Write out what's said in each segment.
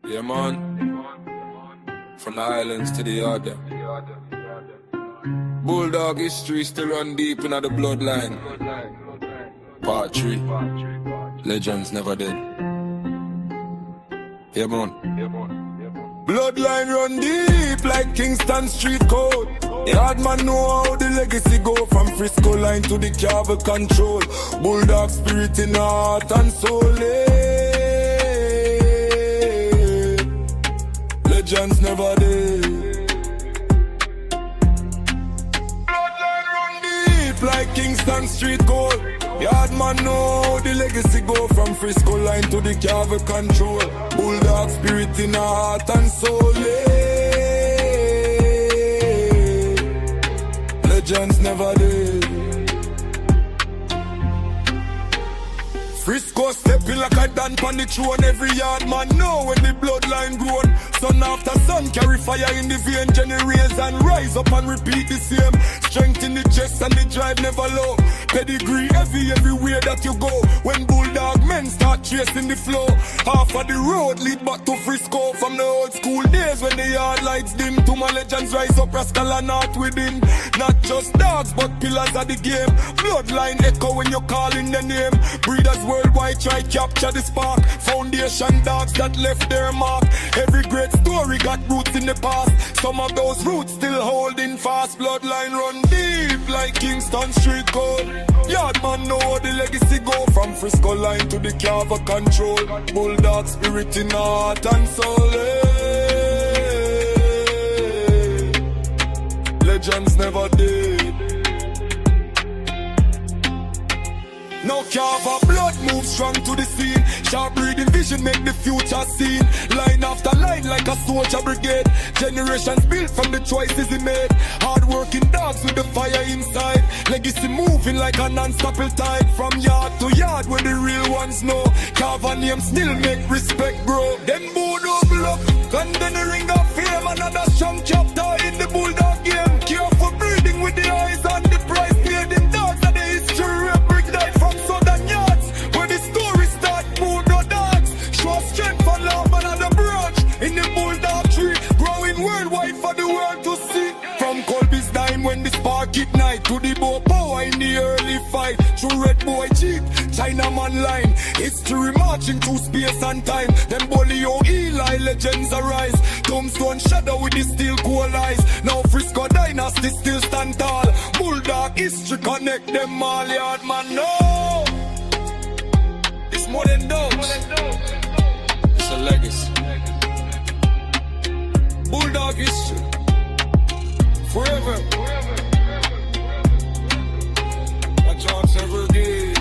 Yeah, man. From the islands to the yard. Bulldog history still run deep in the bloodline. Part 3. Legends never dead. Yeah, man. Bloodline run deep like Kingston Street Code. Yard man know how the legacy go from Frisco line to the Carvel control. Bulldog spirit in heart and soul. Legends never dead. Bloodline run deep like Kingston Street Code. Yard man know how the legacy go from Frisco line to the Carvel control. Bulldog spirit in heart and soul. Legends never dead. Frisco stepping like a dan pan the throne. Every yard man know when the bloodline grown. Son after son carry fire in the vein. Generation rise up and repeat the same. Strength in the chest and the drive never low. Pedigree heavy everywhere that you go. When bulldog men start chasing the flow, half of the road lead back to Frisco. From the old school days when the yard lights dim, to my legends rise up, rascal and not within. Not just dogs but pillars of the game. Bloodline echo when you calling the name. Breeders worldwide try capture the spark. Foundation dogs that left their mark. Every great story got roots in the past. Some of those roots still holding fast. Bloodline run deep like Kingston Street Code. Yard man know the legacy go from Frisco line to the Carver control. Bulldog spirit in heart and soul. Legends never dead. Now Carver blood moves strong to the scene. Sharp breathing vision make the future seen. Line after line like a soldier brigade. Generations built from the choices he made. Hard working dogs with the fire inside. Legacy moving like a non-stopping tide. From yard to yard where the real ones know. Carver name still make respect grow. Them bold double up, condemning of fame. Another strong chapter in the bulldog game. Careful breathing with the eyes on the price paid. Them dogs are the history of brick died from southern yards. Where the story start, bulldog dogs. Show strength for love and another branch. In the bulldog tree, growing worldwide for the world to see. From Colby's dime when the spark ignite, to the bow power in the early fight. Through red boy jeep, Chinaman line. History marching through space and time. Them Bolio Eli legends arise. Tombstone shadow with the steel cool eyes. Now Frisco dynasty still stand tall. Bulldog history connect them all. Yard man no. It's more than dogs. It's a legacy. Bulldog history forever. My job's ever good.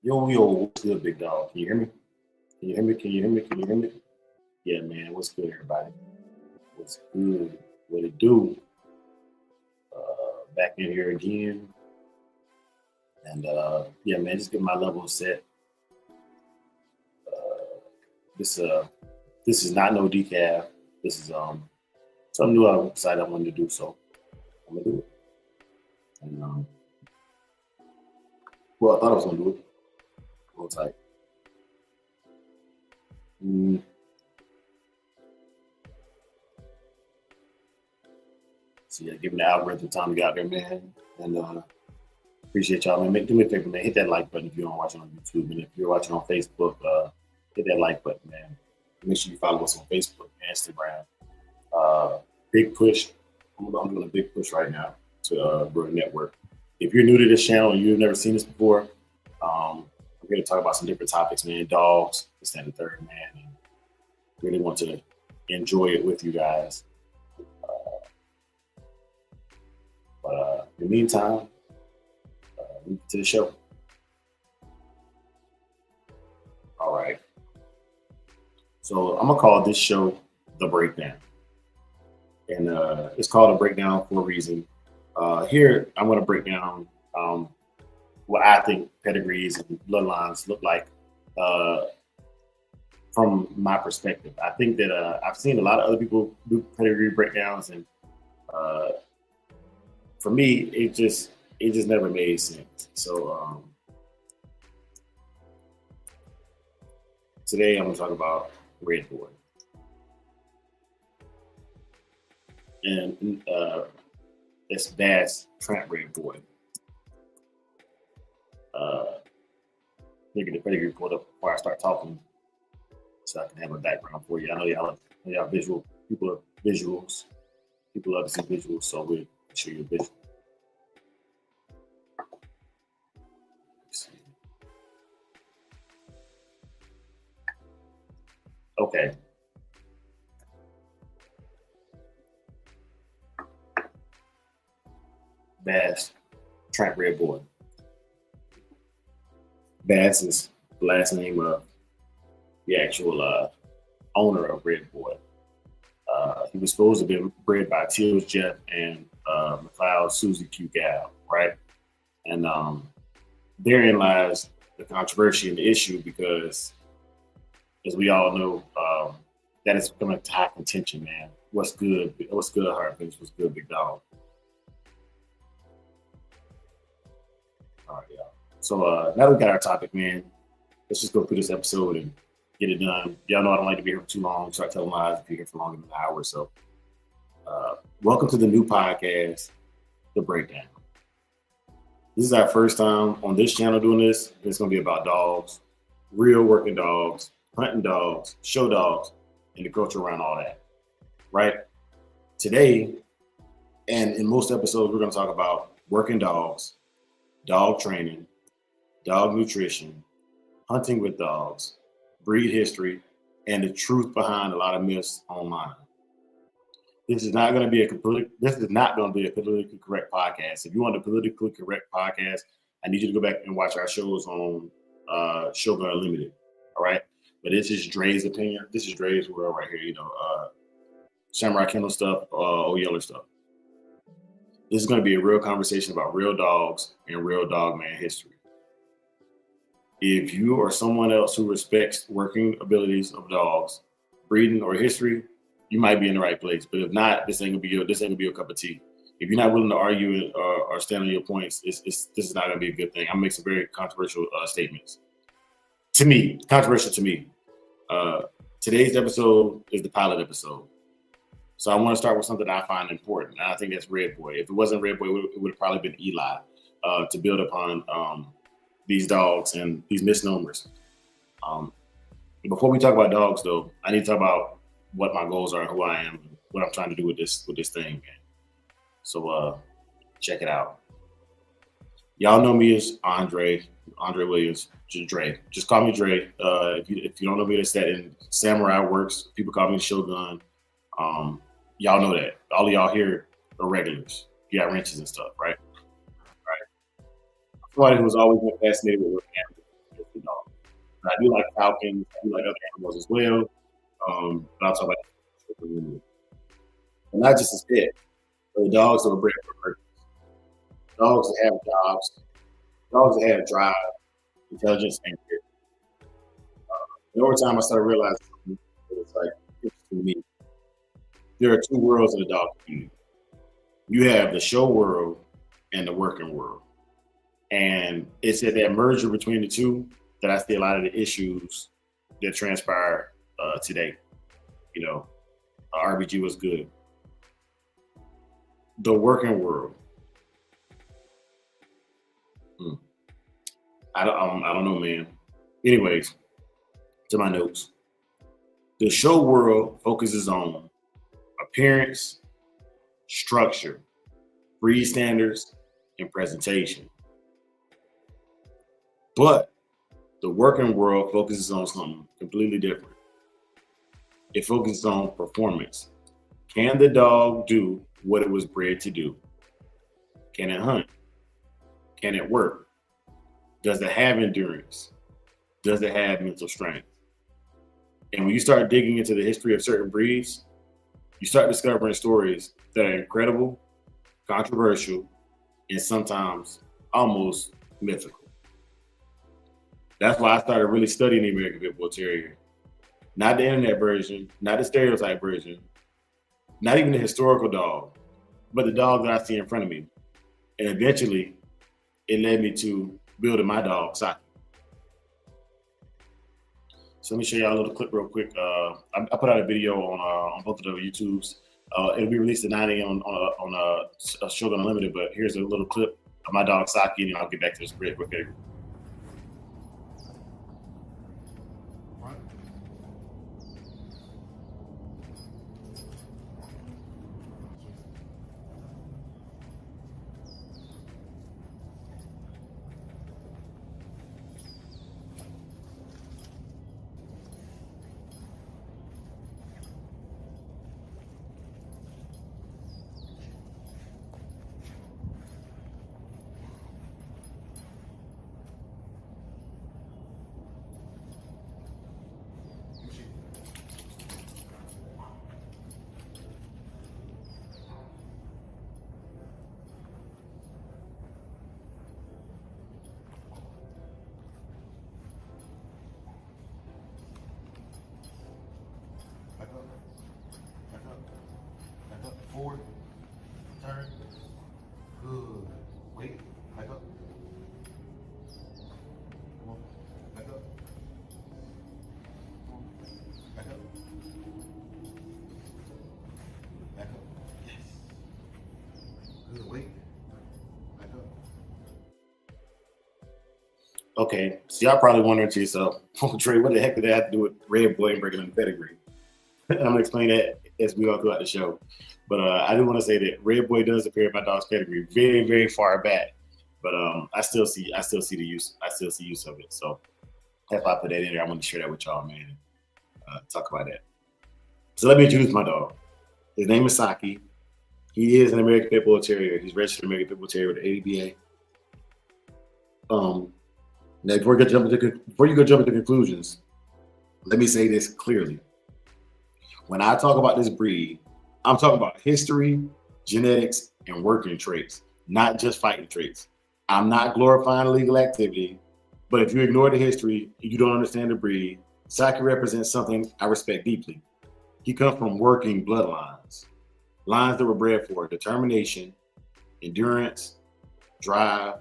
Yo, what's good, big dog? Can you hear me? Can you hear me? Can you hear me? Can you hear me? Yeah, man, what's good, everybody? What's good? What it do? Back in here again. And yeah, man, just get my level set. This is not no decaf. This is something new I decided I wanted to do, so I'm gonna do it. And well, I thought I was gonna do it. Hold tight. So yeah, giving the algorithm time to get out there, man. And appreciate y'all, man. Do me a favor, man. Hit that like button if you're watching on YouTube. And if you're watching on Facebook, hit that like button, man. Make sure you follow us on Facebook and Instagram. Big push. I'm doing a big push right now to grow the network. If you're new to this channel and you've never seen this before, we're going to talk about some different topics, man. Dogs, this, and the third, man. And really want to enjoy it with you guys. But in the meantime, to the show. All right. So I'm going to call this show The Breakdown. And it's called A Breakdown for a reason. Here, I'm going to break down what I think pedigrees and bloodlines look like from my perspective. I think that I've seen a lot of other people do pedigree breakdowns, and for me, it just never made sense. So today I'm going to talk about Red Boy. And this Bass Tramp Red Boy. Get the pedigree pulled up before I start talking, so I can have a background for you. I know y'all visual people are visuals. People love to see visuals, so we'll show you a visual. Okay. Bass Tramp Red Boy. Bass is the last name of the actual owner of Red Boy. He was supposed to be bred by Teal's Jeff and McLeod's Susie Q Gal, right? And therein lies the controversy and the issue, because, as we all know, that is becoming high contention, man. What's good, Hardface? What's good, Big Dog? All right, y'all. So now we got our topic, man. Let's just go through this episode and get it done. Y'all know I don't like to be here for too long. Start telling lies if you're here for longer than an hour or so. Welcome to the new podcast, The Breakdown. This is our first time on this channel doing this. It's going to be about dogs, real working dogs, hunting dogs, show dogs, and the culture around all that, right? Today, and in most episodes, we're going to talk about working dogs, dog training, dog nutrition, hunting with dogs, breed history, and the truth behind a lot of myths online. This is not going to be a politically correct podcast. If you want a politically correct podcast, I need you to go back and watch our shows on Shogun Unlimited. All right, but this is Dre's opinion. This is Dre's world right here. Samurai Kennel stuff, Old Yeller stuff. This is going to be a real conversation about real dogs and real dog man history. If you are someone else who respects working abilities of dogs, breeding, or history, you might be in the right place. But if not, this ain't gonna be your cup of tea. If you're not willing to argue or stand on your points, this is not gonna be a good thing. I'm gonna make some very controversial statements. Controversial to me. Today's episode is the pilot episode. So I want to start with something I find important, and I think that's Red Boy. If it wasn't Red Boy, it would have probably been Eli, to build upon these dogs and these misnomers. Before we talk about dogs, though, I need to talk about what my goals are, who I am, and what I'm trying to do with this thing. So check it out. Y'all know me as Andre Williams, just Dre. Just call me Dre. If you don't know me, that's that in Samurai Works. People call me Shogun. Y'all know that. All of y'all here are regulars. You got wrenches and stuff, right? Somebody who's always been fascinated with animals, dogs. I do like falcons. I do like other animals as well. But I'll talk about that. And not just as pet, but the dogs that were bred for purpose. Dogs that have jobs, dogs that have drive, intelligence, and grit. And over time, I started realizing it's like interesting to me. There are two worlds in the dog community. You have the show world and the working world. And it's at that merger between the two that I see a lot of the issues that transpire today. RBG was good. The working world. I don't know, man. Anyways, to my notes. The show world focuses on appearance, structure, breed standards, and presentation. But the working world focuses on something completely different. It focuses on performance. Can the dog do what it was bred to do? Can it hunt? Can it work? Does it have endurance? Does it have mental strength? And when you start digging into the history of certain breeds, you start discovering stories that are incredible, controversial, and sometimes almost mythical. That's why I started really studying the American Pit Bull Terrier. Not the internet version, not the stereotype version, not even the historical dog, but the dog that I see in front of me. And eventually, it led me to building my dog, Saki. So let me show y'all a little clip real quick. I put out a video on both of the YouTubes. It'll be released at 9 a.m. on Shogun Unlimited, but here's a little clip of my dog, Saki, and I'll get back to the script. Okay. Forward, turn, good, wait, back up, come on, back up, back up, back up, yes, good, wait, back up. Okay, so y'all probably wondering to yourself, oh Trey, what the heck did that have to do with Red Boy and breaking the pedigree? I'm gonna explain that as we go throughout the show. But I do want to say that Red Boy does appear in my dog's pedigree very, very far back. But I still see the use. I still see use of it. So if I put that in there, I want to share that with y'all, man. Talk about that. So let me introduce my dog. His name is Saki. He is an American Pit Bull Terrier. He's registered American Pit Bull Terrier with the APBT. Now before you go jump into conclusions, let me say this clearly. When I talk about this breed, I'm talking about history, genetics, and working traits, not just fighting traits. I'm not glorifying illegal activity, but if you ignore the history, you don't understand the breed, Saki represents something I respect deeply. He comes from working bloodlines, lines that were bred for determination, endurance, drive,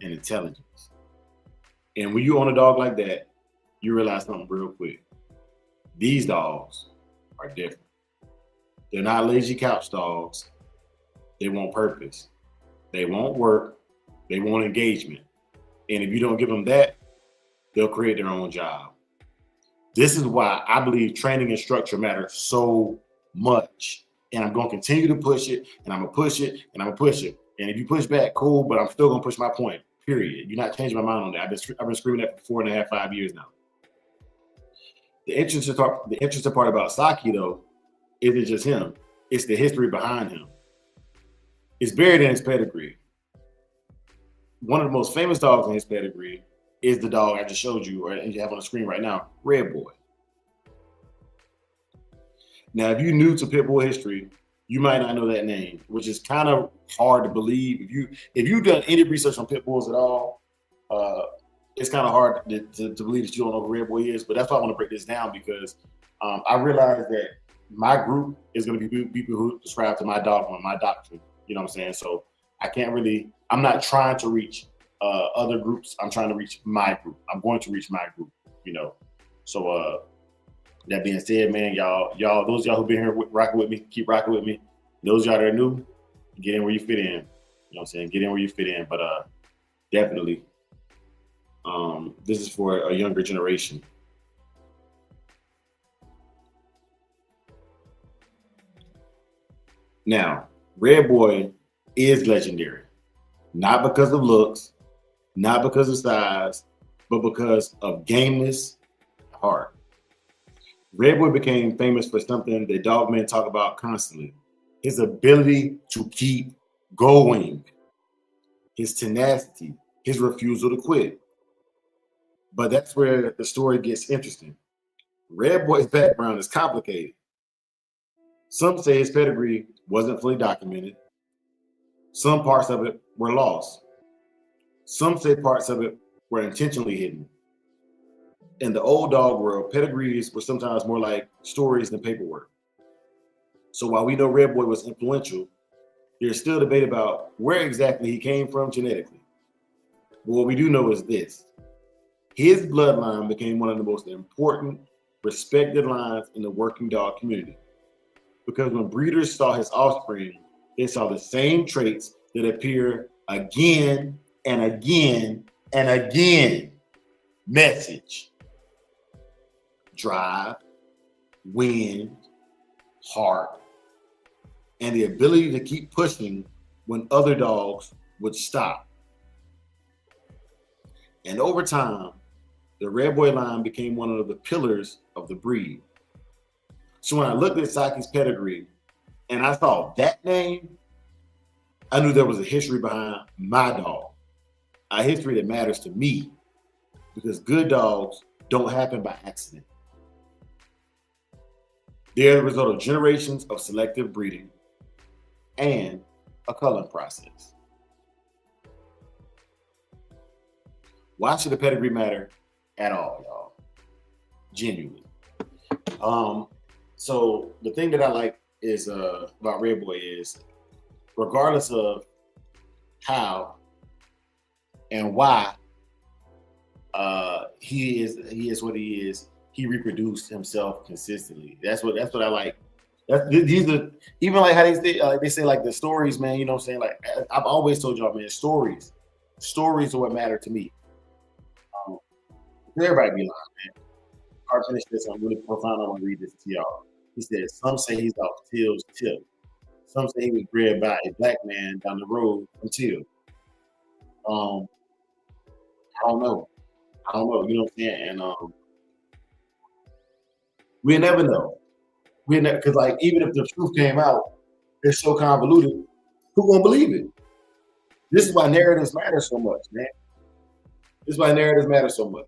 and intelligence. And when you own a dog like that, you realize something real quick. These dogs are different. They're not lazy couch dogs. They want purpose. They want work. They want engagement. And if you don't give them that, they'll create their own job. This is why I believe training and structure matter so much. And I'm going to continue to push it, and I'm going to push it, and I'm going to push it. And if you push back, cool, but I'm still going to push my point, period. You're not changing my mind on that. I've been screaming that for 4.5, 5 years now. The interesting part about Saki, though, isn't just him. It's the history behind him. It's buried in his pedigree. One of the most famous dogs in his pedigree is the dog I just showed you, and you have on the screen right now, Red Boy. Now, if you're new to Pit Bull history, you might not know that name, which is kind of hard to believe. If you've done any research on Pit Bulls at all, it's kind of hard to believe that you don't know who Red Boy is. But that's why I want to break this down, because I realize that my group is going to be people who subscribe to my dogma, my doctrine. You know what I'm saying? So I'm not trying to reach other groups. I'm trying to reach my group. I'm going to reach my group, you know. So that being said, man, y'all, those of y'all who've been here rocking with me, keep rocking with me. Those of y'all that are new, get in where you fit in. You know what I'm saying? Get in where you fit in. But definitely, this is for a younger generation. Now, Red Boy is legendary, not because of looks, not because of size, but because of gameness, heart. Red Boy became famous for something that dog men talk about constantly: his ability to keep going, his tenacity, his refusal to quit. But that's where the story gets interesting. Red Boy's background is complicated. Some say his pedigree wasn't fully documented. Some parts of it were lost. Some say parts of it were intentionally hidden. In the old dog world, pedigrees were sometimes more like stories than paperwork. So while we know Red Boy was influential, there's still debate about where exactly he came from genetically. But what we do know is this: his bloodline became one of the most important, respected lines in the working dog community. Because when breeders saw his offspring, they saw the same traits that appear again and again and again. Message: drive, wind, heart, and the ability to keep pushing when other dogs would stop. And over time, the Red Boy line became one of the pillars of the breed. So when I looked at Saki's pedigree and I saw that name, I knew there was a history behind my dog, a history that matters to me, because good dogs don't happen by accident. They're the result of generations of selective breeding and a culling process. Why should the pedigree matter at all, y'all? Genuinely. So the thing that I like is about Red Boy is, regardless of how and why he is what he is, he reproduced himself consistently. That's what I like. These are, even like how they say like the stories, man. You know what I'm saying? Like I've always told y'all, man, stories are what matter to me. Everybody be lying, man. I'll finish this. I'm really profound. I want to read this to y'all. He said, some say he's off Till's tip. Some say he was bred by a black man down the road from Till. I don't know. You know what I'm saying? And we'll never know. Because like, even if the truth came out, it's so convoluted, who gonna believe it? This is why narratives matter so much, man. This is why narratives matter so much.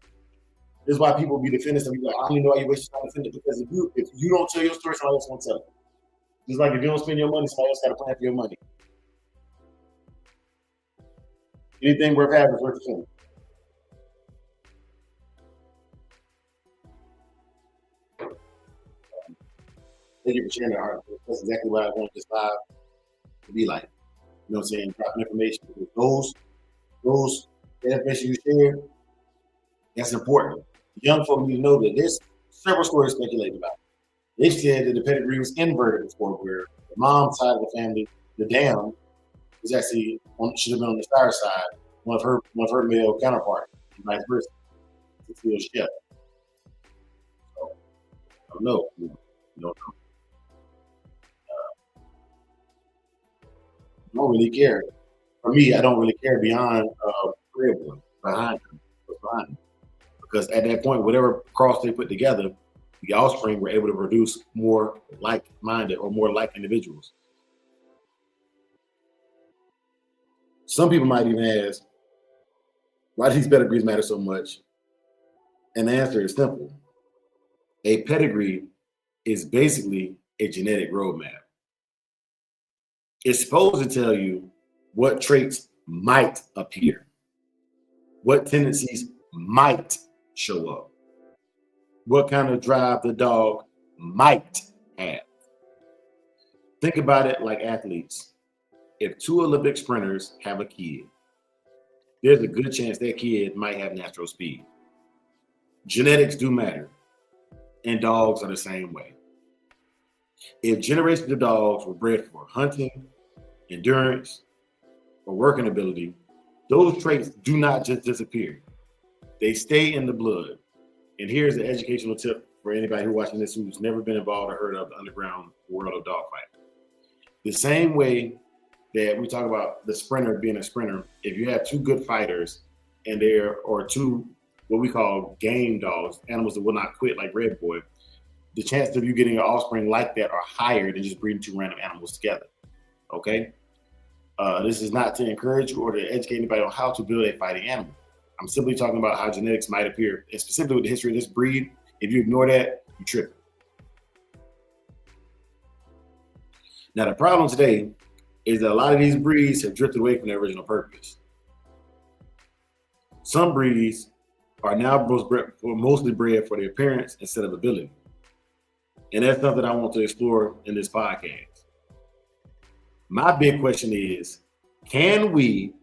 This is why people be defending and be like, I don't even know why you waste your time defending, because if you don't tell your story, somebody else won't tell it. Just like if you don't spend your money, somebody else got to plan for your money. Anything worth having is worth defending. Thank you for sharing that article. That's exactly what I want this live to be like. You know what I'm saying? Dropping information. Those information you share, that's important. Young folk need to know that there's several stories speculated about. They said that the pedigree was inverted before, where the mom's side of the family, the dam, was actually should have been on the sire side, one of her male counterparts, and vice versa. To feel chef. So I don't know. You don't know. I don't really care. For me, I don't really care beyond Red Boy, behind him. Because at that point, whatever cross they put together, the offspring were able to produce more like-minded or more like individuals. Some people might even ask, why do these pedigrees matter so much? And the answer is simple. A pedigree is basically a genetic roadmap. It's supposed to tell you what traits might appear, what tendencies might show up, what kind of drive the dog might have. Think about it like athletes. If two Olympic sprinters have a kid, there's a good chance that kid might have natural speed. Genetics do matter, and dogs are the same way. If generations of dogs were bred for hunting, endurance, or working ability, those traits do not just disappear. They stay in the blood. And here's an educational tip for anybody who's watching this who's never been involved or heard of the underground world of dogfighting. The same way that we talk about the sprinter being a sprinter, if you have two good fighters and or two what we call game dogs, animals that will not quit like Red Boy, the chances of you getting an offspring like that are higher than just breeding two random animals together. Okay? This is not to encourage you or to educate anybody on how to build a fighting animal. I'm simply talking about how genetics might appear, and specifically with the history of this breed. If you ignore that, you trip. Now, the problem today is that a lot of these breeds have drifted away from their original purpose. Some breeds are now mostly bred for their appearance instead of ability. And that's something I want to explore in this podcast. My big question is, can we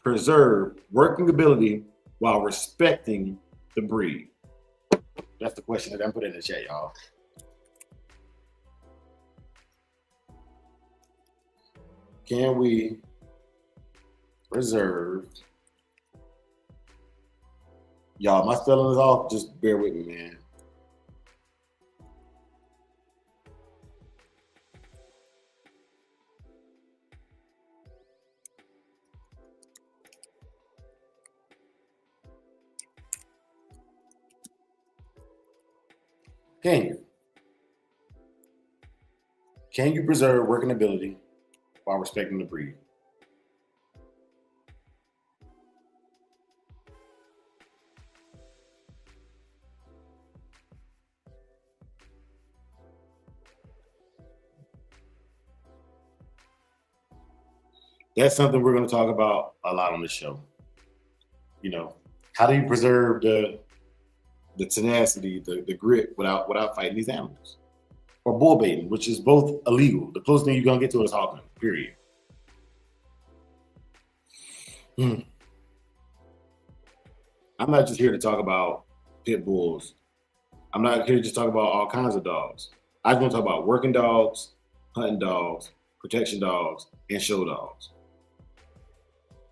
preserve working ability while respecting the breed? That's the question that I'm putting in the chat, y'all. Can we preserve? Y'all, my spelling is off. Just bear with me, man. Can you preserve working ability while respecting the breed? That's something we're going to talk about a lot on this show. You know, how do you preserve the tenacity, the grit without fighting these animals? Or bull baiting, which is both illegal. The closest thing you're going to get to is hawking, period. I'm not just here to talk about pit bulls. I'm not here to just talk about all kinds of dogs. I just want to talk about working dogs, hunting dogs, protection dogs, and show dogs.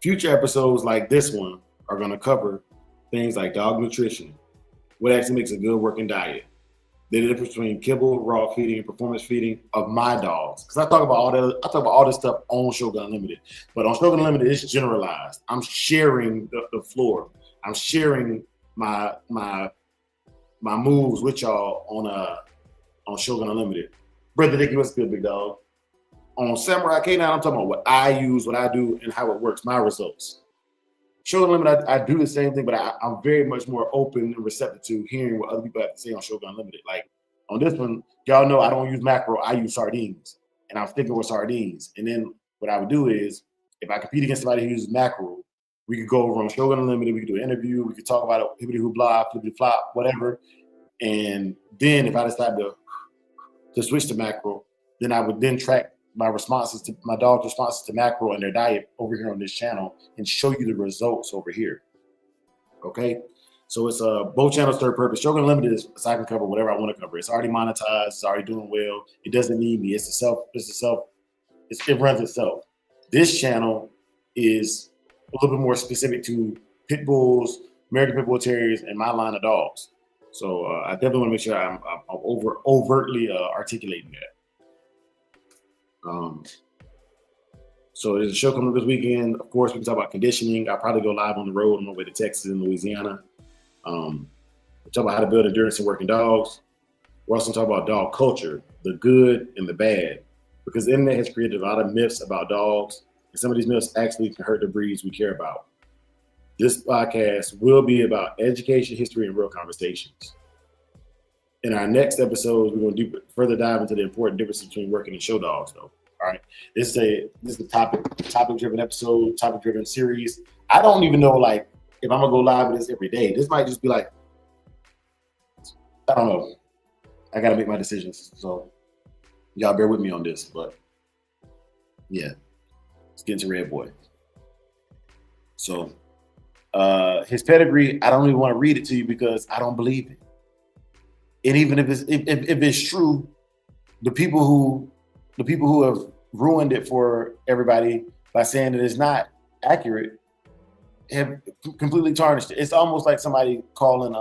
Future episodes like this one are going to cover things like dog nutrition, what actually makes a good working diet, the difference between kibble, raw feeding, and performance feeding of my dogs. Because I talk about all this stuff on Shogun Unlimited, but on Shogun Unlimited, it's generalized. I'm sharing the floor. I'm sharing my moves with y'all on Shogun Unlimited. Brother Dickie, what's good, big dog? On Samurai K9, I'm talking about what I use, what I do, and how it works, my results. Shogun Unlimited, I do the same thing, but I'm very much more open and receptive to hearing what other people have to say on Shogun Unlimited. Like on this one, y'all know I don't use macro, I use sardines, and I'm sticking with sardines. And then what I would do is, if I compete against somebody who uses macro, we could go over on Shogun Unlimited, we could do an interview, we could talk about it, hibbity hoopla, flippity flop, whatever. And then if I decide to switch to macro, then I would then track my dog's responses to macro and their diet over here on this channel and show you the results over here. Okay, so it's both channels third purpose. Shogun Unlimited is so I can cover whatever I want to cover. It's already monetized. It's already doing well. It doesn't need me. It runs itself. This channel is a little bit more specific to pit bulls, American Pit Bull Terriers, and my line of dogs. So I definitely want to make sure I'm overtly articulating that. So there's a show coming up this weekend. Of course, we can talk about conditioning. I'll probably go live on the road on my way to Texas and Louisiana. We'll talk about how to build endurance in working dogs. We're also talking about dog culture, the good and the bad, because the internet has created a lot of myths about dogs, and some of these myths actually can hurt the breeds we care about. This podcast will be about education, history, and real conversations. In our next episode, we're going to further dive into the important difference between working and show dogs, though. All right, this is a topic-driven episode, topic-driven series. I don't even know like if I'm gonna go live with this every day. This might just be like, I don't know. I gotta make my decisions, so y'all bear with me on this. But yeah, let's get into Red Boy. So his pedigree, I don't even want to read it to you because I don't believe it. And even if it's true, the people who have ruined it for everybody by saying that it's not accurate have completely tarnished it. It's almost like somebody calling.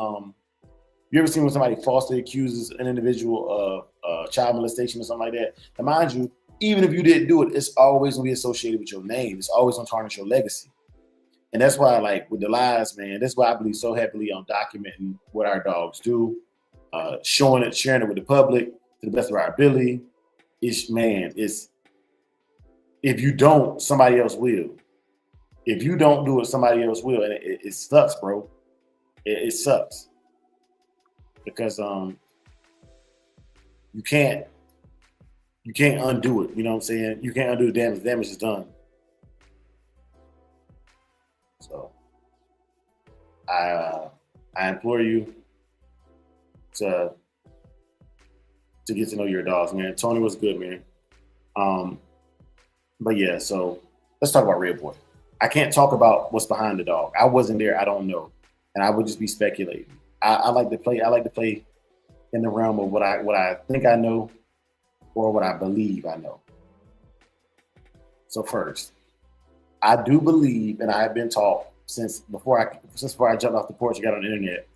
You ever seen when somebody falsely accuses an individual of child molestation or something like that? And mind you, even if you didn't do it, it's always gonna be associated with your name. It's always gonna tarnish your legacy. And that's why, like with the lies, man, that's why I believe so heavily on documenting what our dogs do, sharing it with the public to the best of our ability. It's if you don't, somebody else will. If you don't do it, somebody else will, and it sucks, bro. It sucks because you can't you can't undo it. You know what I'm saying? You can't undo the damage. The damage is done. So I implore you to get to know your dogs, man. Tony was good, man. But yeah, so let's talk about Red Boy. I can't talk about what's behind the dog. I wasn't there. I don't know, and I would just be speculating. I like to play. I like to play in the realm of what I think I know, or what I believe I know. So first, I do believe, and I have been taught since before I jumped off the porch and got on the internet,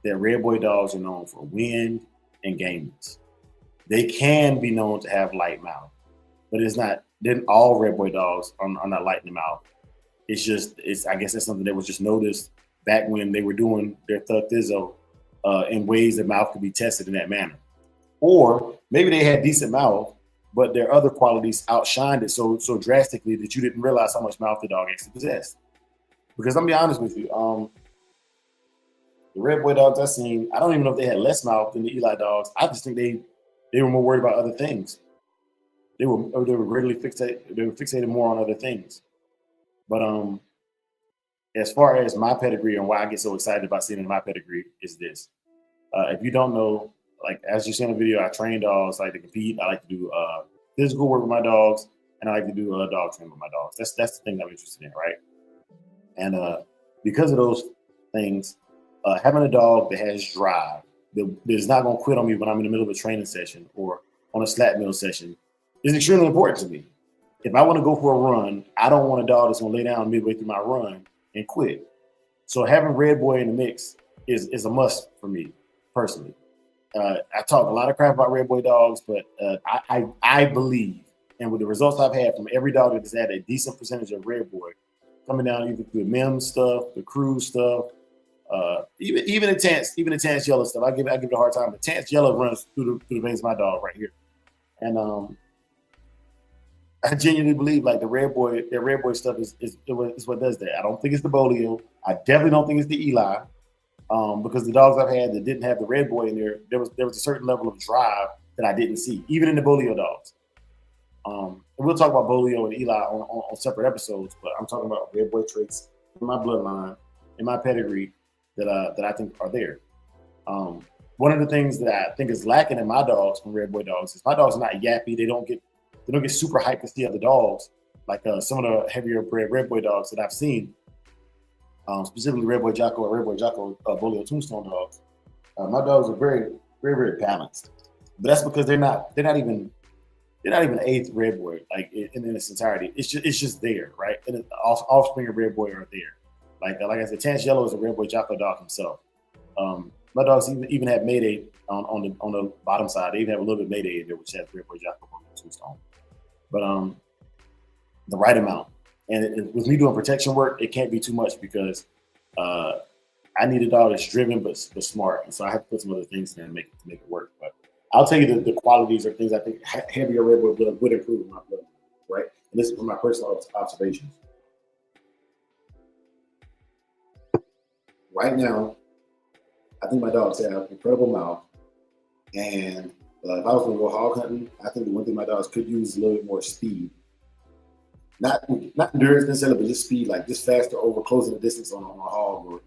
that Red Boy dogs are known for wind and gameness. They can be known to have light mouth, but it's not. Then all Red Boy dogs are not light in the mouth. I guess it's something that was just noticed back when they were doing their thug-thizo in ways that mouth could be tested in that manner. Or maybe they had decent mouth, but their other qualities outshined it so drastically that you didn't realize how much mouth the dog actually possessed. Because I'm gonna be honest with you, the Red Boy dogs I've seen, I don't even know if they had less mouth than the Eli dogs. I just think they were more worried about other things. They were really fixated. They were fixated more on other things. But as far as my pedigree and why I get so excited about seeing my pedigree is this. If you don't know, like as you see in the video, I train dogs. I like to compete. I like to do physical work with my dogs, and I like to do dog training with my dogs. That's the thing that I'm interested in, right? And because of those things, having a dog that has drive, that is not going to quit on me when I'm in the middle of a training session or on a slap meal session, is extremely important to me. If I want to go for a run, I don't want a dog that's going to lay down midway through my run and quit. So having Red Boy in the mix is a must for me personally. I talk a lot of crap about Red Boy dogs, but I believe, and with the results I've had from every dog that has had a decent percentage of Red Boy, coming down either through the MIM stuff, the cruise stuff, even the Tance Yellow stuff. I give it a hard time. But Tance Yellow runs through the veins of my dog right here, and I genuinely believe like their Red Boy stuff is what does that. I don't think it's the Bolio. I definitely don't think it's the Eli, because the dogs I've had that didn't have the Red Boy in there was a certain level of drive that I didn't see, even in the Bolio dogs. And we'll talk about Bolio and Eli on separate episodes, but I'm talking about Red Boy traits in my bloodline, in my pedigree that I think are there. One of the things that I think is lacking in my dogs from Red Boy dogs is my dogs are not yappy. They don't get super hyped to see other dogs like some of the heavier bred Red Boy dogs that I've seen, specifically Red Boy Jocko or Red Boy Jocko Bolio Tombstone dogs. My dogs are very, very, very balanced, but that's because they're not even eighth Red Boy like in its entirety. It's just there, right? And the offspring of Red Boy are there. Like I said, Tance Yellow is a Red Boy Jocko dog himself. My dogs even have Mayday on the bottom side. They even have a little bit of Mayday in there, which has Red Boy Jocko Tombstone. But the right amount. And with me doing protection work, it can't be too much because I need a dog that's driven but smart. And so I have to put some other things in there to make it work. But I'll tell you the qualities or things I think heavier Red Boy blood would improve in my blood, right? And this is from my personal observations. Right now, I think my dogs have incredible mouth. And if I was going to go hog hunting, I think the one thing my dogs could use is a little bit more speed. Not endurance necessarily, but just speed, like just faster over closing the distance on a hog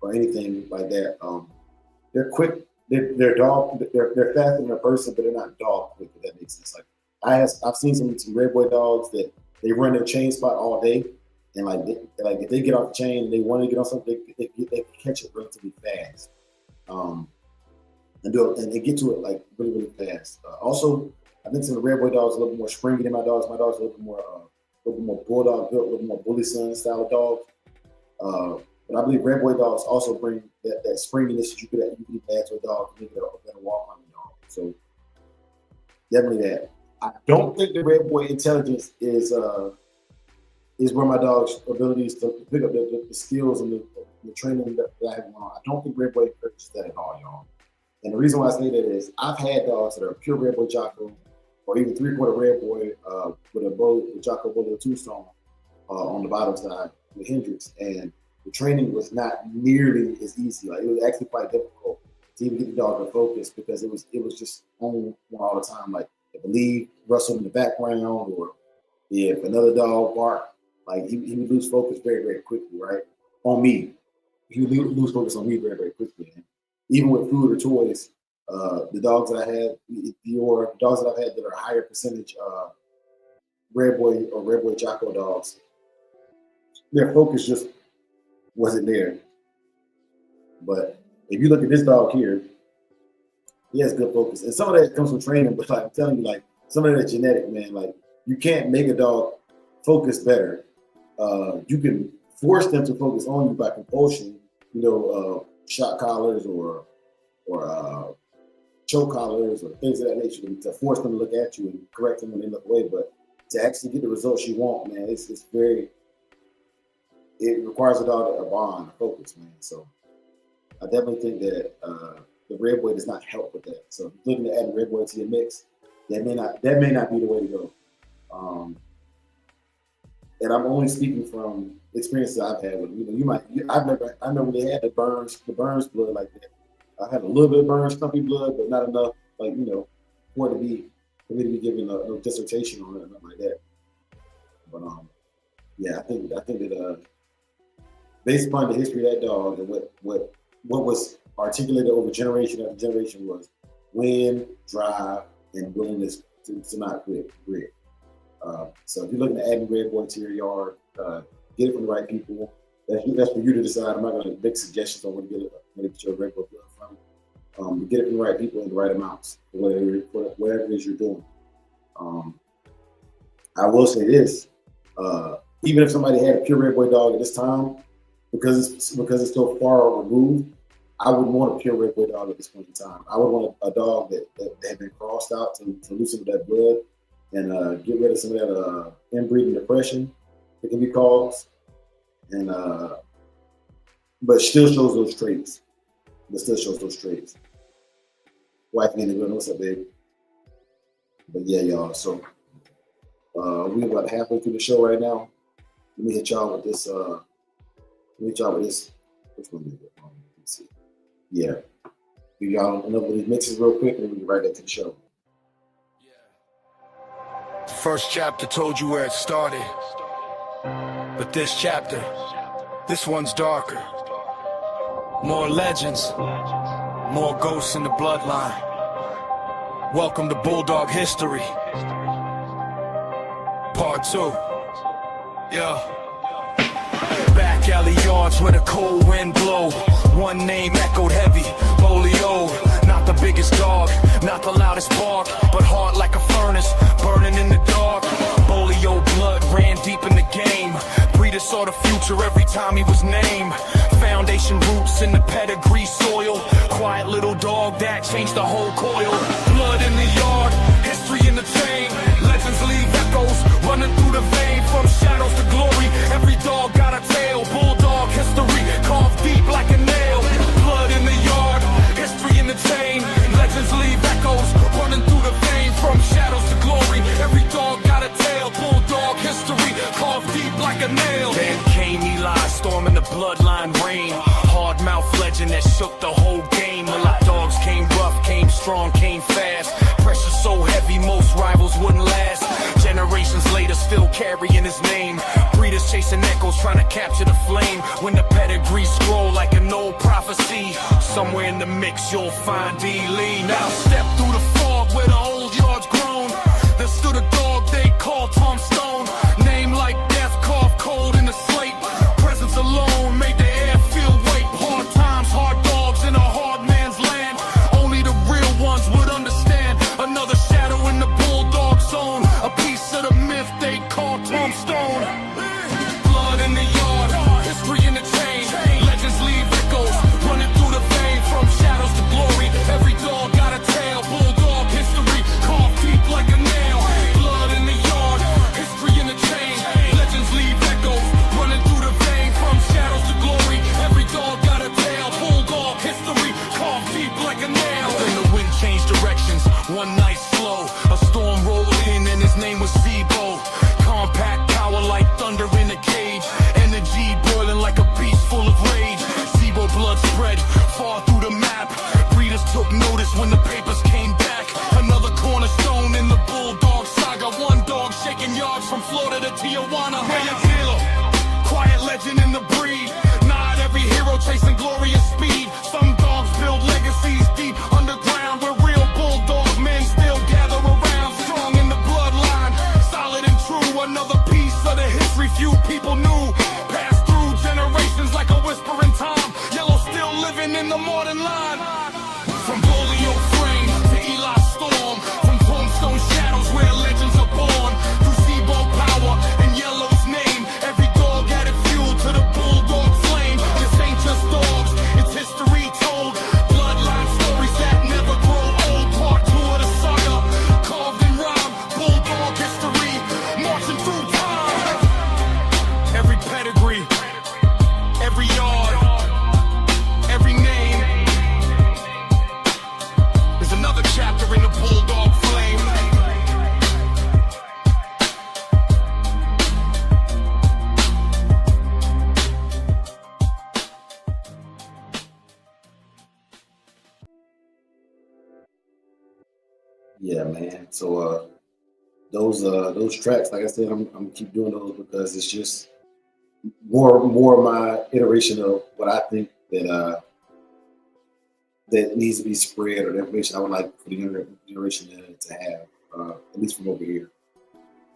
or anything like that. They're quick. They're faster than a person, but they're not dog quick, if that makes sense. Like I've seen some Red Boy dogs that they run their chain spot all day, and like if they get off the chain and they want to get on something, they can catch it relatively fast. And they get to it like really, really fast. Also, I think some of the Red Boy dogs are a little bit more springy than my dogs. My dogs are a little bit more bulldog built, a little more bully son style of dogs. But I believe Red Boy dogs also bring that springiness that you could add to a dog to make it a better walk on the dog. So definitely that. I don't think the Red Boy intelligence is where my dog's abilities to pick up the skills and the training that I have on. I don't think Red Boy encourages that at all, y'all. And the reason why I say that is I've had dogs that are pure Red Boy Jocko or even 3/4 Red Boy with a Jocko Bolio Tombstone on the bottom side with Hendrix, and the training was not nearly as easy. Like it was actually quite difficult to even get the dog to focus because it was just on all the time. Like if lead rustled in the background, or if another dog barked, like he would lose focus very, very quickly, right? On me. He would lose focus on me very, very quickly. And even with food or toys, the dogs that I had, your dogs that I've had that are higher percentage Red Boy or Red Boy Jocko dogs, their focus just wasn't there. But if you look at this dog here, he has good focus. And some of that comes from training, but like I'm telling you, like some of that genetic, man, like you can't make a dog focus better. You can force them to focus on you by compulsion, shock collars or choke collars or things of that nature to force them to look at you and correct them when they look away. But to actually get the results you want, man, it requires a dog to bond, a focus, man. So I definitely think that the Red Boy does not help with that. So if you're looking to add a Red Boy to your mix, that may not be the way to go. And I'm only speaking from experiences I've had with them. I've never really had the Burns blood like that. I had a little bit of Burns Stumpy blood, but not enough, for me to be giving a dissertation on it or nothing like that. But yeah, I think that based upon the history of that dog and what was articulated over generation after generation was win, drive, and willingness to not quit. So if you're looking to add a Red Boy to your yard, get it from the right people. That's for you to decide. I'm not going to make suggestions on where to get your Red Boy blood from. But get it from the right people in the right amounts for whatever it is you're doing. I will say this: even if somebody had a pure Red Boy dog at this time, because it's so far removed, I wouldn't want a pure Red Boy dog at this point in time. I would want a dog that had been crossed out to loosen that blood and get rid of some of that inbreeding depression that can be caused, and but still shows those traits. Wife getting good. What's up, baby? But yeah, y'all. So we're about halfway through the show right now. Let me hit y'all with this. Which one is it? Let's see. Yeah. Give y'all another of these mixes real quick, and then we can right back to the show. The first chapter told you where it started, but this chapter, this one's darker. More legends, more ghosts in the bloodline. Welcome to Bulldog History, Part 2. Yeah. Back alley yards where the cold wind blow. One name echoed heavy, Bolio. Not the biggest dog, not the loudest bark, but hard like a furnace, burning in the dark. Bolio blood ran deep in the game. Breeder saw the future every time he was named. Foundation roots in the pedigree soil. Quiet little dog that changed the whole coil. Blood in the yard, history in the chain. Legends leave echoes running through the vein. From shadows to glory, every dog got a tail. Bulldog history carved deep like a nail. Blood in the yard, history in the chain. Legends leave echoes running through the vein. From shadows to glory, every dog got a tail. Bulldog history carved deep like a nail. Then came Eli, storming the bloodline rain. Hard mouth legend that shook the whole game. A lot dogs came rough, came strong, came fast. Pressure so heavy, most rivals wouldn't last. Generations later, still carrying his name. Breeders chasing echoes, trying to capture the flame. When the pedigree scroll like an old prophecy, somewhere in the mix you'll find D. Lee. Now step through the fog where the old yard's grown. There stood a dog they called Tom Stone. Name like death, carved cold in the slate. Presence alone made the air feel weight. Hard times, hard dogs in a hard man's land. Only the real ones would understand. Another shadow in the bulldog zone. A piece of the myth they call Tom Stone. Blood in the yard, history in the chain. Legends leave echoes running through the vein. From shadows to glory, every dog got a tail. Bulldog history carved deep like a nail. Blood in the yard, history in the chain. Legends leave echoes running through the vein. From shadows to glory, every dog got a tail. Bulldog history carved deep like a nail. Then the wind changed directions, one night slow. A storm rolled in and his name was Zebo. Compact power like thunder history few people knew. Passed through generations like a whisper in time. Yellow still living in the modern line. From polio frame to Eli Storm, from tombstone shadows where legends are born. Through Seabolt power and Yellow's name, every dog added fuel to the bulldog flame. This ain't just dogs, it's history told. Bloodline stories that never grow old. Part 2 of the saga, carved in rhyme. Bulldog history, marching through time. Every pedigree, every yard, every name is another chapter in the bulldog flame. Yeah, man. So those tracks, like I said, I'm gonna keep doing those because it's just more of my iteration of what I think that that needs to be spread, or the information I would like for the younger generation to have, at least from over here.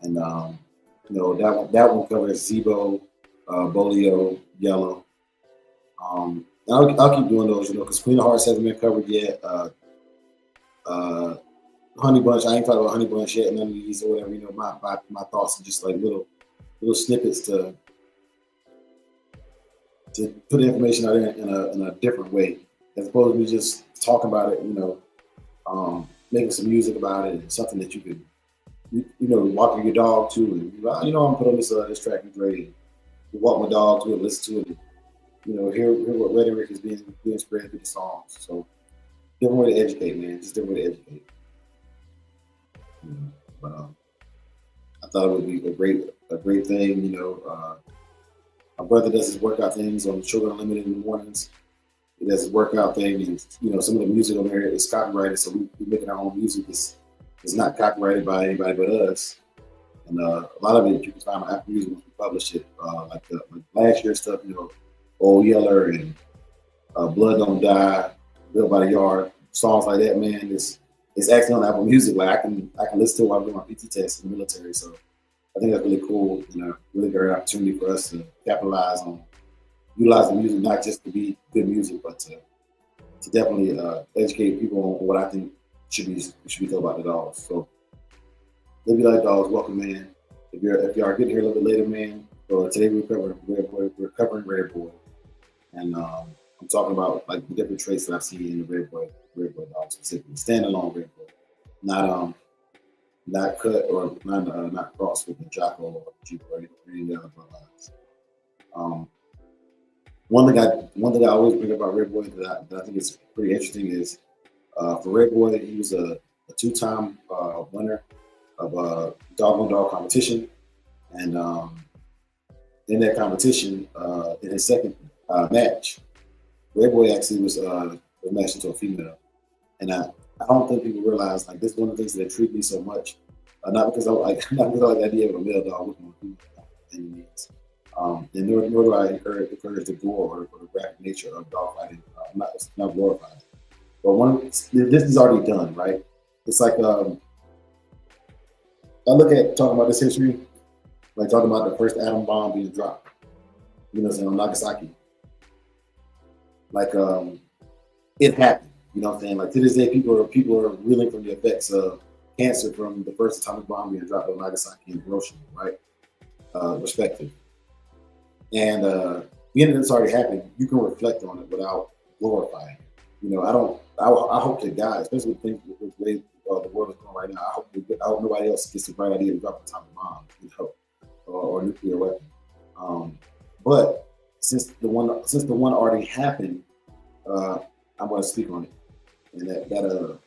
And you know, that one covers Zebo, Bolio, Yellow. I'll keep doing those, you know, because Queen of Hearts hasn't been covered yet. Honey Bunch, I ain't talking about Honey Bunch yet, none of these or whatever. You know, my thoughts are just like little snippets to put information out there in a different way, as opposed to me just talking about it. You know, making some music about it, and something that you could, you know, walking your dog to, and you know, I'm gonna put on this track and great. Walk my dog to it, listen to it, and, you know, hear what rhetoric is being spread through the songs. So different way to educate, man. Just different way to educate. But I thought it would be a great thing. You know, my brother does his workout things on Sugar Unlimited in the mornings. He does his workout thing, and you know, some of the music on there is copyrighted, so we're making our own music. It's not copyrighted by anybody but us. And a lot of it you can find on Apple Music once we publish it. Like last year's stuff, you know, Old Yeller and Blood Don't Die, Built by the Yard, songs like that, man. It's actually on Apple Music. Like I can listen to it while I'm doing my PT test in the military. So I think that's really cool, and a really great opportunity for us to capitalize on utilizing music, not just to be good music, but to definitely educate people on what I think should be thought about the dogs. So live your life, dogs. Welcome, man. If you are getting here a little bit later, man. So today we're covering Red Boy, and I'm talking about like the different traits that I see in the Red Boy dog specifically. Standalone Red Boy, not cut or not crossed with the Jocko or Jeep or any other bloodlines. One thing I always bring up about Red Boy that I think is pretty interesting is for Red Boy, he was a 2-time winner of a dog-on-dog competition, and in that competition, in his second match, Red Boy actually was matched into a female, and I don't think people realize, like, this is one of the things that intrigued me so much. Not because I like the idea of a male dog with a female dog by any means. And nor do I encourage the gore or the graphic nature of dog fighting. It's not glorified. But this is already done, right? It's like I look at talking about this history, like talking about the first atom bomb being dropped, you know, on Nagasaki. Like it happened, you know what I'm saying? Like to this day, people are reeling from the effects of cancer from the first atomic bomb being dropped on Nagasaki and Hiroshima, right? Respectively. And being that it's already happened, you can reflect on it without glorifying. You know, I hope to God, especially with things with the way the world is going right now, I hope nobody else gets the bright idea to drop an atomic bomb, you know, or nuclear weapon. But since the one already happened, I'm going to speak on it. And that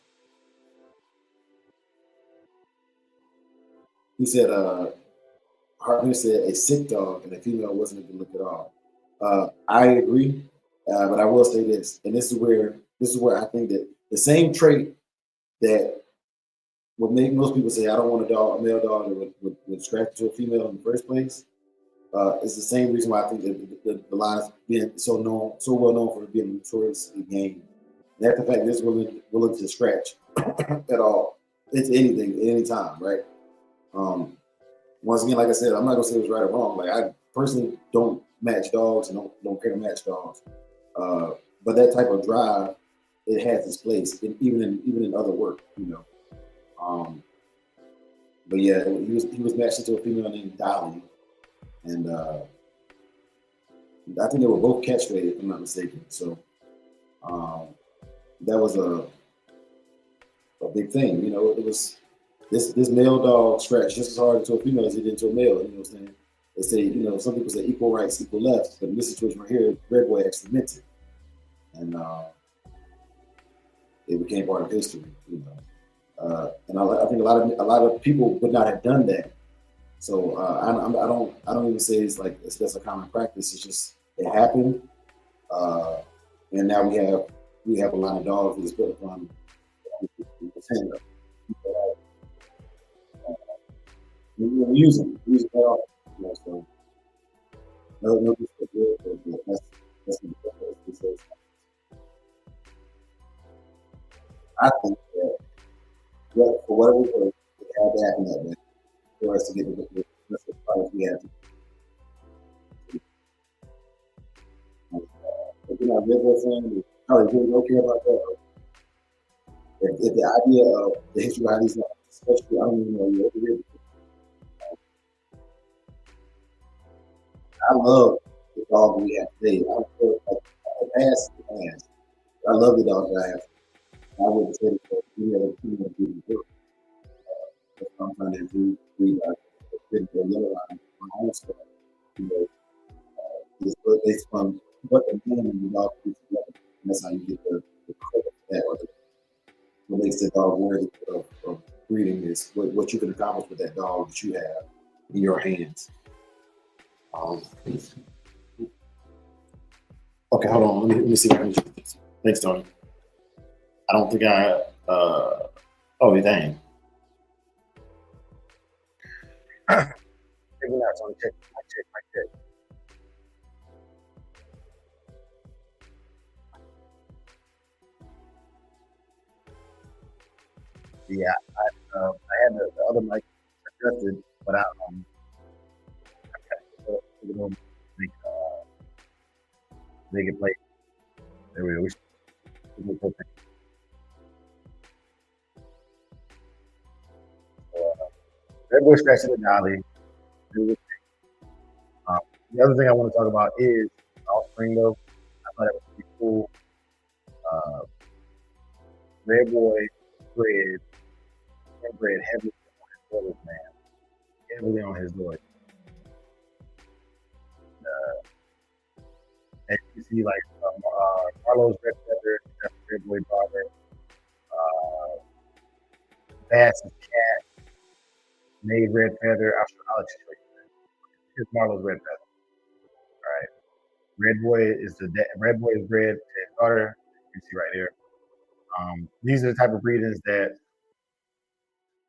he said, Hartman said a sick dog and a female wasn't a good look at all. I agree, but I will say this, and this is where I think that the same trait that would make most people say I don't want a male dog that would scratch to a female in the first place. It's the same reason why I think that the line is being so well known for being notoriously game. And that's the fact that it's willing to scratch at all. It's anything at any time, right? once again, like I said, I'm not gonna say it was right or wrong. Like I personally don't match dogs and don't care to match dogs. But that type of drive, it has its place, even in other work, you know. But yeah, he was matched into a female named Dolly, and I think they were both catch weighted, if I'm not mistaken. So that was a big thing, you know. It was this male dog scratched just as hard into a female as he did into a male. You know what I'm saying? They say, you know, some people say equal rights, equal lefts, but in this situation right here, Red Boy actually meant it, and it became part of history, you know. And I think a lot of people would not have done that. So I don't even say that's a common practice. It's just it happened, and now we have a lot of dogs that is built upon the we use them quite often. You know, so no disrespect, but that's the I think that for whatever reason, it had to happen that way for us to get the products we have to. If you're not good with them, probably really don't care about that. If the idea of the history of how these, especially, I don't even know you're over here. I love the dog we have today. I don't care like the past. I love the dog that I have. I wouldn't say that any other female breeding group. That's what I'm trying to do. Breed the yellow line, my own stuff. You know, it's based on what the man and the dog put together. And that's how you get the credit for that. Or what makes the dog worthy of breeding is what you can accomplish with that dog that you have in your hands. Okay, hold on. Let me see if I can do this. Thanks, Tony. I don't think I. Oh, dang. Maybe not. So check. Yeah, I had the other mic adjusted, but I make it play. There we go. Red Boy scratching the dolly. The other thing I want to talk about is offspring, though. I thought it was pretty cool. Red Boy bred heavily on his daughters, man. Heavily on his daughters. As you see, like Carlos Red Feather, that's Red Boy daughter. Bass's cat, made Red Feather. I'll show you. Here's Marlo's Red Feather. All right. Red Boy is bred to his daughter. You can see right here. These are the type of breedings that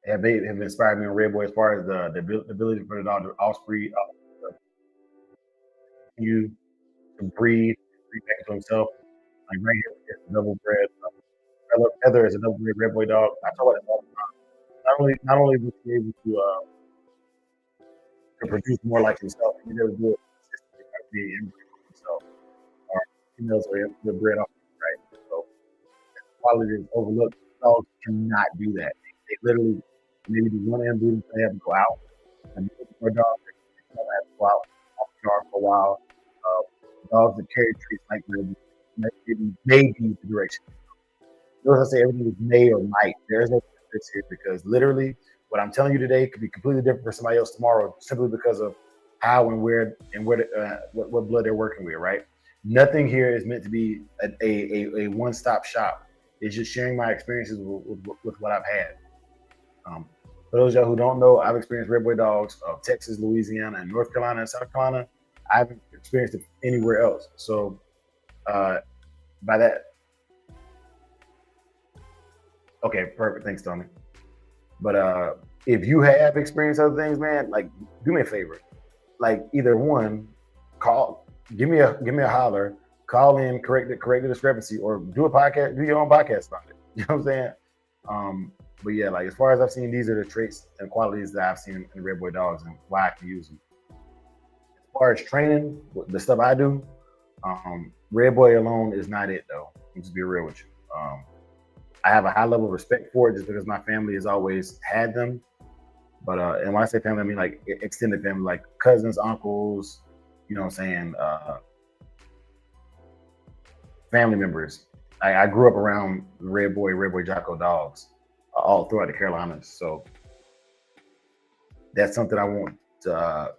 have inspired me on Red Boy as far as the ability for the dog to offspring, you to breed back into himself. Like right here, it's a double bred. Feather is a double bred Red Boy dog. I talk about it all the time. Not only was he able to produce more like himself, he never do it consistently by being inbred himself. Females are bred off, right? So quality is overlooked. Dogs cannot do that. They literally maybe do one inbreeding, they have to go out. And more dogs have to go out off the yard for a while. Dogs that carry traits like may be the direction. Notice I say everything is may or might. There's no difference here because literally what I'm telling you today could be completely different for somebody else tomorrow simply because of how and where and what blood they're working with, right? Nothing here is meant to be a one-stop shop. It's just sharing my experiences with what I've had. For those of y'all who don't know, I've experienced Red Boy dogs of Texas, Louisiana, and North Carolina and South Carolina. I haven't experienced it anywhere else. So by that, okay, perfect. Thanks, Tony. But if you have experienced other things, man, like do me a favor. Like either one, give me a holler, call in, correct the discrepancy, or do a podcast, do your own podcast about it. You know what I'm saying? But yeah, like as far as I've seen, these are the traits and qualities that I've seen in Red Boy dogs and why I can use them. As far as training, the stuff I do, Red Boy alone is not it though. I'll just be real with you. I have a high level of respect for it just because my family has always had them. But and when I say family, I mean like extended family, like cousins, uncles, you know what I'm saying, family members. I grew up around Red Boy Jocko dogs all throughout the Carolinas. So that's something I want to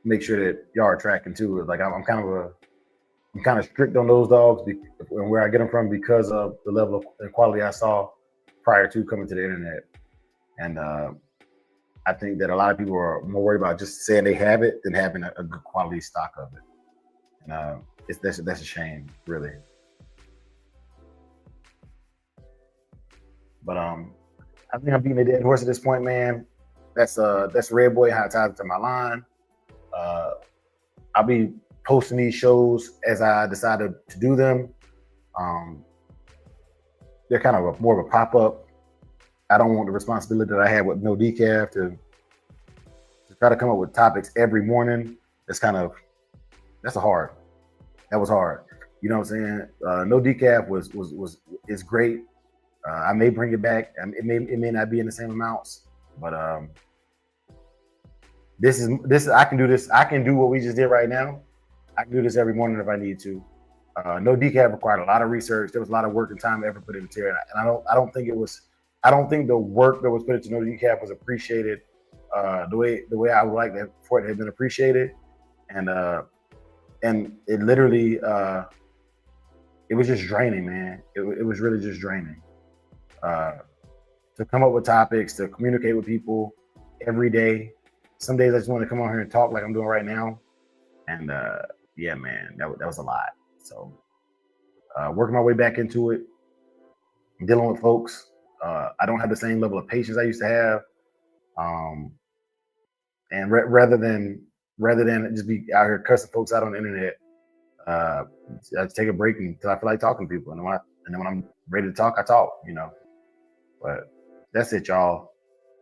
make sure that y'all are tracking too. Like I'm kind of strict on those dogs and where I get them from because of the level of quality I saw prior to coming to the internet. And I think that a lot of people are more worried about just saying they have it than having a good quality stock of it. And that's a shame, really. But I think I'm beating a dead horse at this point, man. That's Red Boy, how it ties into my line. I'll be posting these shows as I decided to do them. They're kind of more of a pop-up. I don't want the responsibility that I had with No Decaf to try to come up with topics every morning. That was hard. You know what I'm saying? No Decaf is great. I may bring it back. It may not be in the same amounts, but this I can do this. I can do what we just did right now. I can do this every morning if I need to. No Decaf required a lot of research. There was a lot of work and time ever put into it, and I don't think the work that was put into No Decaf was appreciated the way I would like for it to have been appreciated, and it literally it was just draining, man. It was really just draining. To come up with topics, to communicate with people every day. Some days I just want to come on here and talk like I'm doing right now. And yeah, man, that was a lot. So working my way back into it, dealing with folks. I don't have the same level of patience I used to have. And rather than just be out here cussing folks out on the internet, I just take a break until I feel like talking to people. And then when I'm ready to talk, I talk, you know. But that's it, y'all.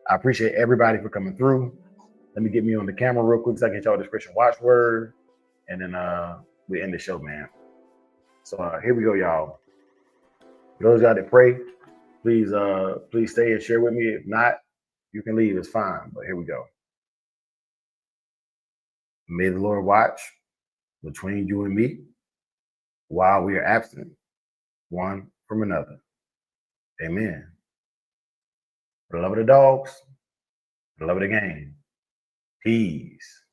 I appreciate everybody for coming through. Let me get me on the camera real quick so I can get y'all a description watchword. And then we end the show, man. So here we go, y'all. For those of y'all that pray, please stay and share with me. If not, you can leave. It's fine. But here we go. May the Lord watch between you and me while we are absent one from another. Amen. For the love of the dogs, for the love of the game. Peace.